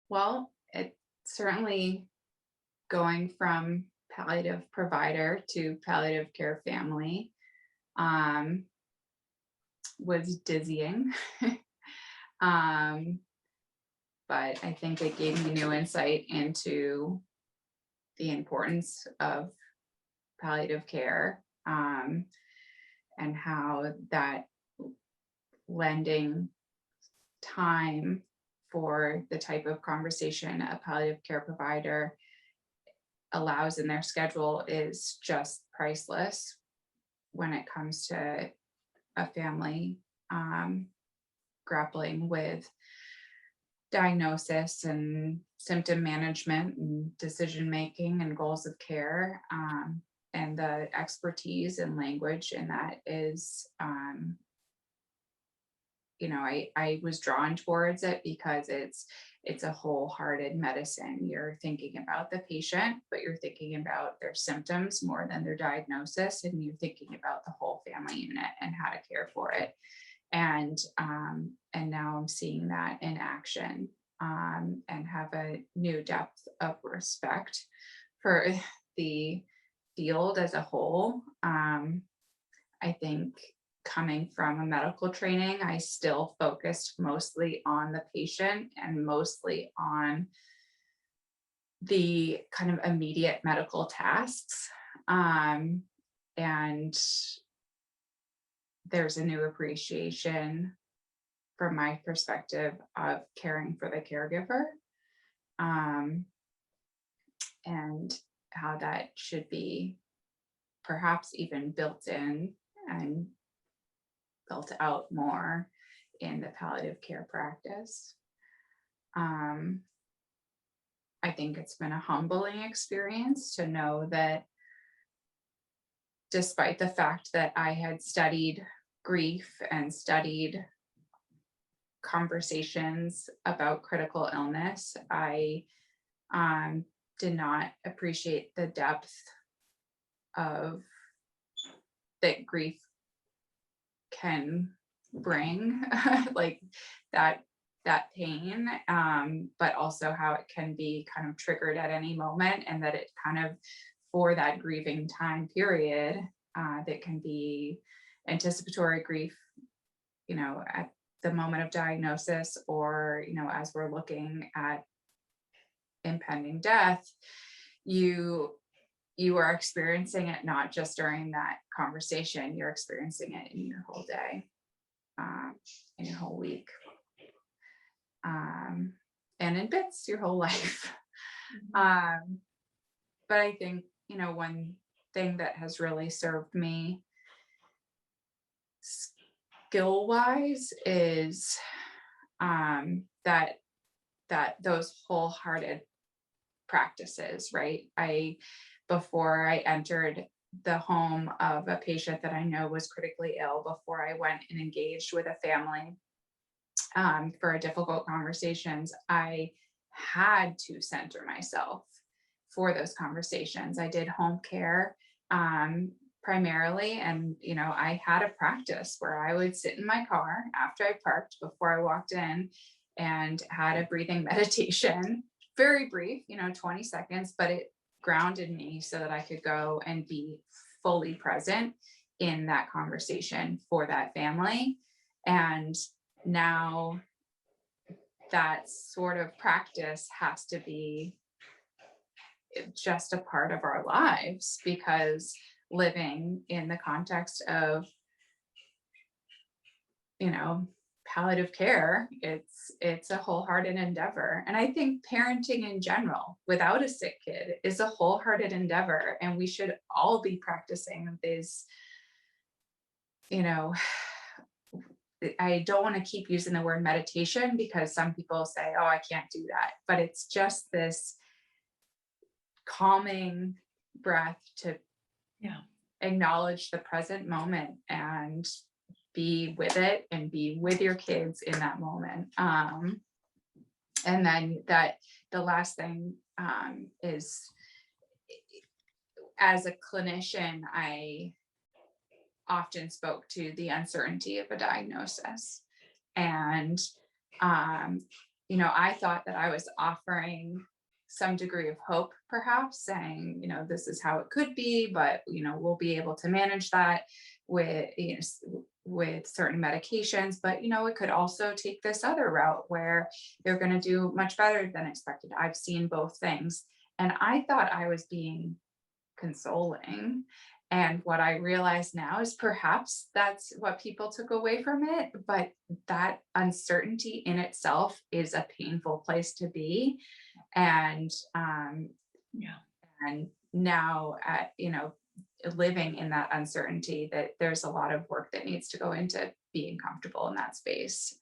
Well, it certainly going from palliative provider to palliative care family um, was dizzying. um, but I think it gave me new insight into the importance of palliative care, and how that lending time for the type of conversation a palliative care provider allows in their schedule is just priceless when it comes to a family um, grappling with diagnosis and symptom management and decision making and goals of care. And the expertise and language in that is, I was drawn towards it because it's a wholehearted medicine. You're thinking about the patient, but you're thinking about their symptoms more than their diagnosis, and you're thinking about the whole family unit and how to care for it. And now I'm seeing that in action, and have a new depth of respect for the field as a whole. I think coming from a medical training, I still focused mostly on the patient and mostly on the kind of immediate medical tasks. And there's a new appreciation from my perspective of caring for the caregiver, um, and how that should be perhaps even built in and built out more in the palliative care practice. Um, I think it's been a humbling experience to know that despite the fact that I had studied grief and studied conversations about critical illness, I did not appreciate the depth of that grief can bring, like that pain, but also how it can be kind of triggered at any moment, and that it kind of for that grieving time period, that can be anticipatory grief, at the moment of diagnosis, or as we're looking at impending death, you are experiencing it not just during that conversation, you're experiencing it in your whole day, in your whole week, and in bits your whole life. um, but I think one thing that has really served me skill wise is, that those wholehearted practices, right? Before I entered the home of a patient that I know was critically ill, before I went and engaged with a family, for a difficult conversations, I had to center myself for those conversations. I did home care, primarily, and I had a practice where I would sit in my car after I parked before I walked in and had a breathing meditation, very brief, 20 seconds, but it grounded me so that I could go and be fully present in that conversation for that family. And now that sort of practice has to be just a part of our lives, because living in the context of, palliative care, it's a wholehearted endeavor. And I think parenting in general without a sick kid is a wholehearted endeavor, and we should all be practicing this. you know I don't want to keep using the word meditation, because some people say, oh, I can't do that, but it's just this calming breath to Yeah. acknowledge the present moment and be with it and be with your kids in that moment. And then the last thing, is, as a clinician, I often spoke to the uncertainty of a diagnosis. And I thought that I was offering some degree of hope, perhaps saying, this is how it could be, but, we'll be able to manage that with, with certain medications. But, it could also take this other route where they're going to do much better than expected. I've seen both things. And I thought I was being consoling. And what I realize now is perhaps that's what people took away from it. But that uncertainty in itself is a painful place to be. And Yeah. and now living in that uncertainty, that there's a lot of work that needs to go into being comfortable in that space.